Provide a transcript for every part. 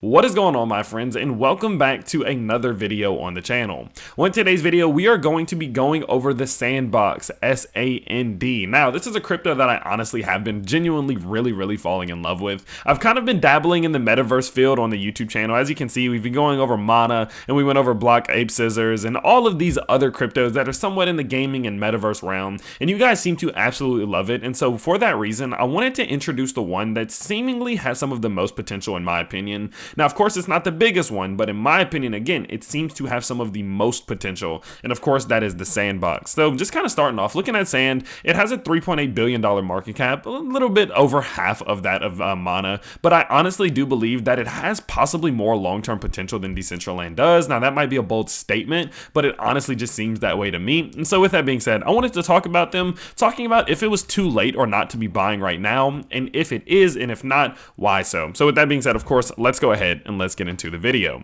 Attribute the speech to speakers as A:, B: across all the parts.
A: What is going on, my friends, and welcome back to another video on the channel. Well, in today's video, we are going to be going over the SANDBOX, S-A-N-D. Now, this is a crypto that I honestly have been genuinely really falling in love with. I've kind of been dabbling in the metaverse field on the YouTube channel. As you can see, we've been going over Mana, and we went over Block Ape Scissors, and all of these other cryptos that are somewhat in the gaming and metaverse realm, and you guys seem to absolutely love it. And so for that reason, I wanted to introduce the one that seemingly has some of the most potential in my opinion. Now, of course, it's not the biggest one, but in my opinion, again, it seems to have some of the most potential. And of course, that is the SANDBOX. So just kind of starting off, looking at Sand, it has a $3.8 billion market cap, a little bit over half of that of Mana. But I honestly do believe that it has possibly more long-term potential than Decentraland does. Now, that might be a bold statement, but it honestly just seems that way to me. And so with that being said, I wanted to talk about them, talking about if it was too late or not to be buying right now, and if it is, and if not, why so. So with that being said, of course, let's go ahead and let's get into the video.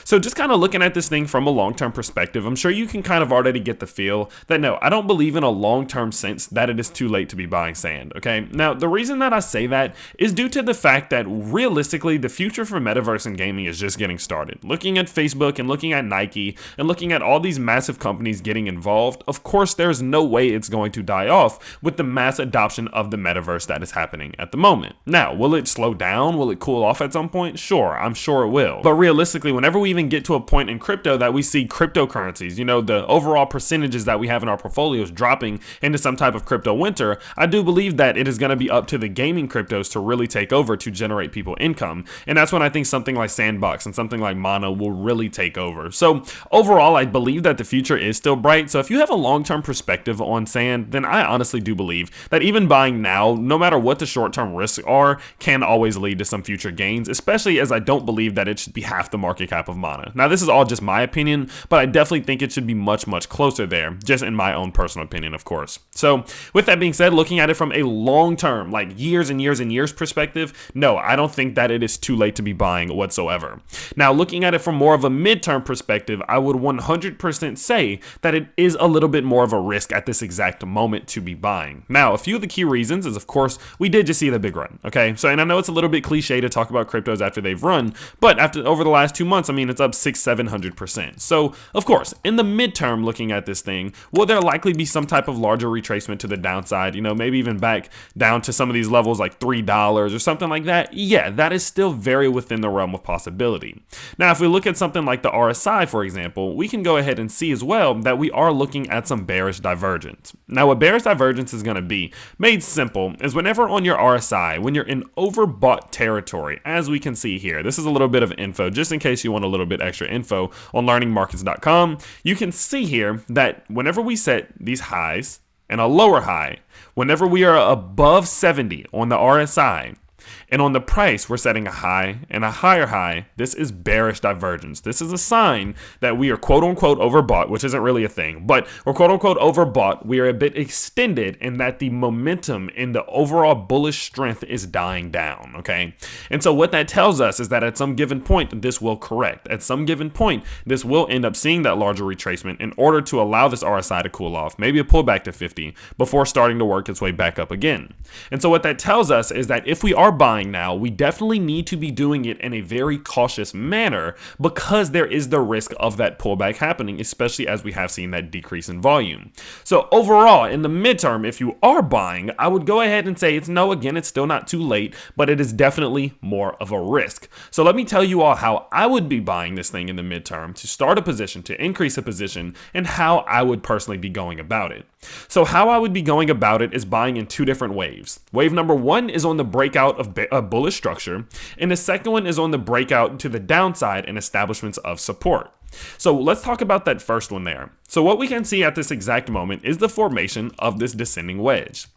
A: So just kind of looking at this thing from a long-term perspective, I'm sure you can kind of already get the feel that no, I don't believe in a long-term sense that it is too late to be buying Sand, okay? Now, the reason that I say that is due to the fact that realistically, the future for metaverse and gaming is just getting started. Looking at Facebook and looking at Nike and looking at all these massive companies getting involved, of course, there's no way it's going to die off with the mass adoption of the metaverse that is happening at the moment. Now, will it slow down? Will it cool off at some point? Sure, I'm sure it will. But realistically, whenever we even get to a point in crypto that we see cryptocurrencies, you know, the overall percentages that we have in our portfolios dropping into some type of crypto winter, I do believe that it is going to be up to the gaming cryptos to really take over to generate people income. And that's when I think something like SANDBOX and something like Mana will really take over. So overall, I believe that the future is still bright. So if you have a long-term perspective on Sand, then I honestly do believe that even buying now, no matter what the short-term risks are, can always lead to some future gains, especially as I don't believe that it should be half the market cap of Mana. Now, this is all just my opinion, but I definitely think it should be much closer there, just in my own personal opinion, of course. So with that being said, looking at it from a long-term, like years and years perspective, no, I don't think that it is too late to be buying whatsoever. Now, looking at it from more of a midterm perspective, I would 100% say that it is a little bit more of a risk at this exact moment to be buying. Now, a few of the key reasons is, of course, we did just see the big run, okay? So, and I know it's a little bit cliche to talk about cryptos after they've run, but over the last 2 months, I mean, it's up 600-700%. So, of course, in the midterm, looking at this thing, will there likely be some type of larger retracement to the downside? You know, maybe even back down to some of these levels like $3 or something like that? Yeah, that is still very within the realm of possibility. Now, if we look at something like the RSI, for example, we can go ahead and see as well that we are looking at some bearish divergence. Now, what bearish divergence is going to be, made simple, is whenever on your RSI, when you're in overbought territory, as we can see here, this is a little bit of info, just in case you want a little bit extra info on learningmarkets.com, you can see here that whenever we set these highs and a lower high, whenever we are above 70 on the RSI, and on the price, we're setting a high and a higher high. This is bearish divergence. This is a sign that we are quote unquote overbought, which isn't really a thing, but we're quote unquote overbought. We are a bit extended and that the momentum in the overall bullish strength is dying down, okay? And so what that tells us is that at some given point, this will correct. At some given point, this will end up seeing that larger retracement in order to allow this RSI to cool off, maybe a pullback to 50 before starting to work its way back up again. And so what that tells us is that if we are buying now, we definitely need to be doing it in a very cautious manner because there is the risk of that pullback happening, especially as we have seen that decrease in volume. So overall, in the midterm, if you are buying, I would go ahead and say it's still not too late, but it is definitely more of a risk. So let me tell you all how I would be buying this thing in the midterm to start a position, to increase a position, and how I would personally be going about it. So how I would be going about it is buying in two different waves. Wave number one is on the breakout of a bullish structure, and the second one is on the breakout to the downside and establishments of support. So let's talk about that first one there. So what we can see at this exact moment is the formation of this descending wedge.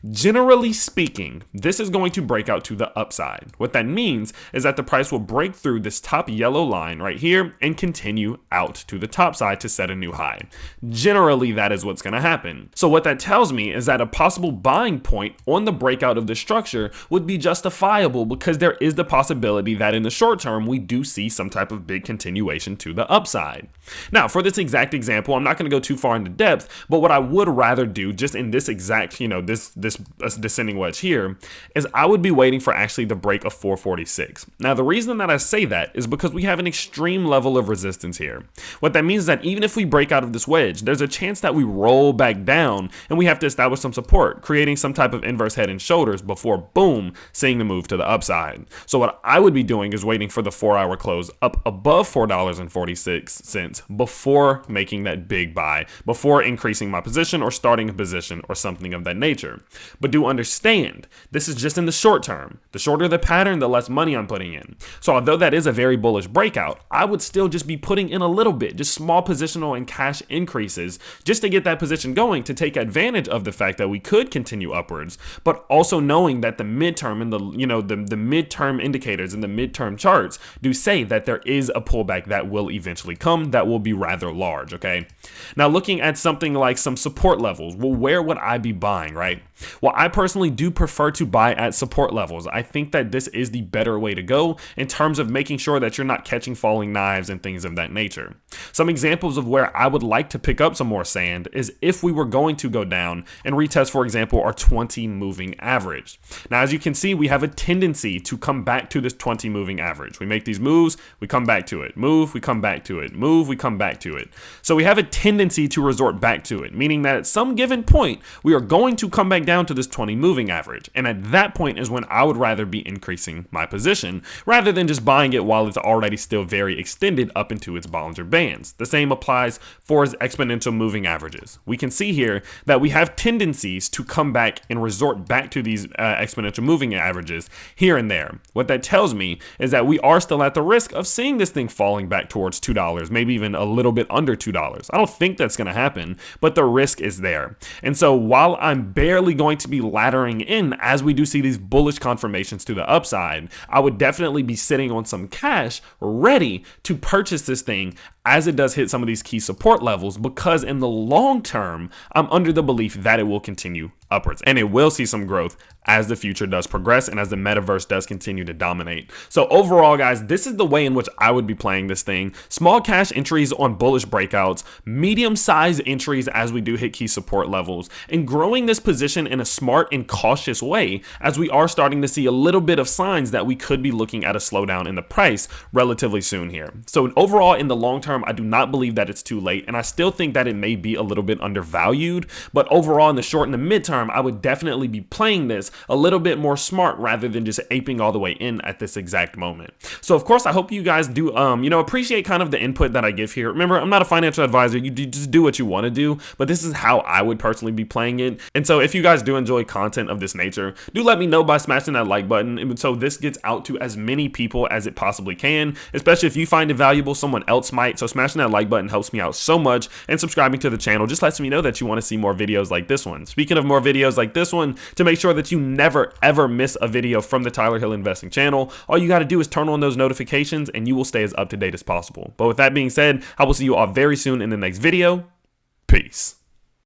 A: Generally speaking, this is going to break out to the upside. What that means is that the price will break through this top yellow line right here and continue out to the top side to set a new high. Generally, that is what's going to happen. So what that tells me is that a possible buying point on the breakout of the structure would be justifiable because there is the possibility that in the short term, we do see some type of big continuation to the upside. upside. Now, for this exact example, I'm not going to go too far into depth, but what I would rather do just in this exact, this descending wedge here is I would be waiting for actually the break of 446. Now, the reason that I say that is because we have an extreme level of resistance here. What that means is that even if we break out of this wedge, there's a chance that we roll back down and we have to establish some support, creating some type of inverse head and shoulders before, boom, seeing the move to the upside. So what I would be doing is waiting for the 4-hour close up above $4.46 before making that big buy, before increasing my position or starting a position or something of that nature. But do understand, this is just in the short term. The shorter the pattern, the less money I'm putting in. So although that is a very bullish breakout, I would still just be putting in a little bit, just small positional and cash increases, just to get that position going, to take advantage of the fact that we could continue upwards, but also knowing that the midterm and the midterm indicators and the midterm charts do say that there is a pullback that will eventually come, that will be rather large. Okay, now looking at something like some support levels, well, where would I be buying, right? Well, I personally do prefer to buy at support levels. I think that this is the better way to go in terms of making sure that you're not catching falling knives and things of that nature. Some examples of where I would like to pick up some more sand is if we were going to go down and retest, for example, our 20 moving average. Now, as you can see, we have a tendency to come back to this 20 moving average. We make these moves, we come back to it, move, we come back to it, move, we come back to it. So we have a tendency to resort back to it, meaning that at some given point, we are going to come back down to this 20 moving average. And at that point is when I would rather be increasing my position rather than just buying it while it's already still very extended up into its Bollinger Bands. The same applies for its exponential moving averages. We can see here that we have tendencies to come back and resort back to these exponential moving averages here and there. What that tells me is that we are still at the risk of seeing this thing falling back towards $2, maybe even a little bit under $2. I don't think that's going to happen, but the risk is there. And so while I'm barely going to be laddering in as we do see these bullish confirmations to the upside, I would definitely be sitting on some cash ready to purchase this thing as it does hit some of these key support levels, because in the long term, I'm under the belief that it will continue upwards and it will see some growth as the future does progress and as the metaverse does continue to dominate. So overall, guys, this is the way in which I would be playing this thing. Small cash entries on bullish breakouts, medium-sized entries as we do hit key support levels, and growing this position in a smart and cautious way as we are starting to see a little bit of signs that we could be looking at a slowdown in the price relatively soon here. So overall, in the long term, I do not believe that it's too late, and I still think that it may be a little bit undervalued, but overall in the short and the midterm, I would definitely be playing this a little bit more smart rather than just aping all the way in at this exact moment. So of course, I hope you guys do appreciate kind of the input that I give here. Remember, I'm not a financial advisor. You just do what you want to do, but this is how I would personally be playing it. And so if you guys do enjoy content of this nature, do let me know by smashing that like button, and so this gets out to as many people as it possibly can, especially if you find it valuable, someone else might. So smashing that like button helps me out so much, and subscribing to the channel just lets me know that you want to see more videos like this one. Speaking of more videos like this one, to make sure that you never ever miss a video from the Tyler Hill Investing channel, all you got to do is turn on those notifications and you will stay as up to date as possible. But with that being said, I will see you all very soon in the next video. Peace.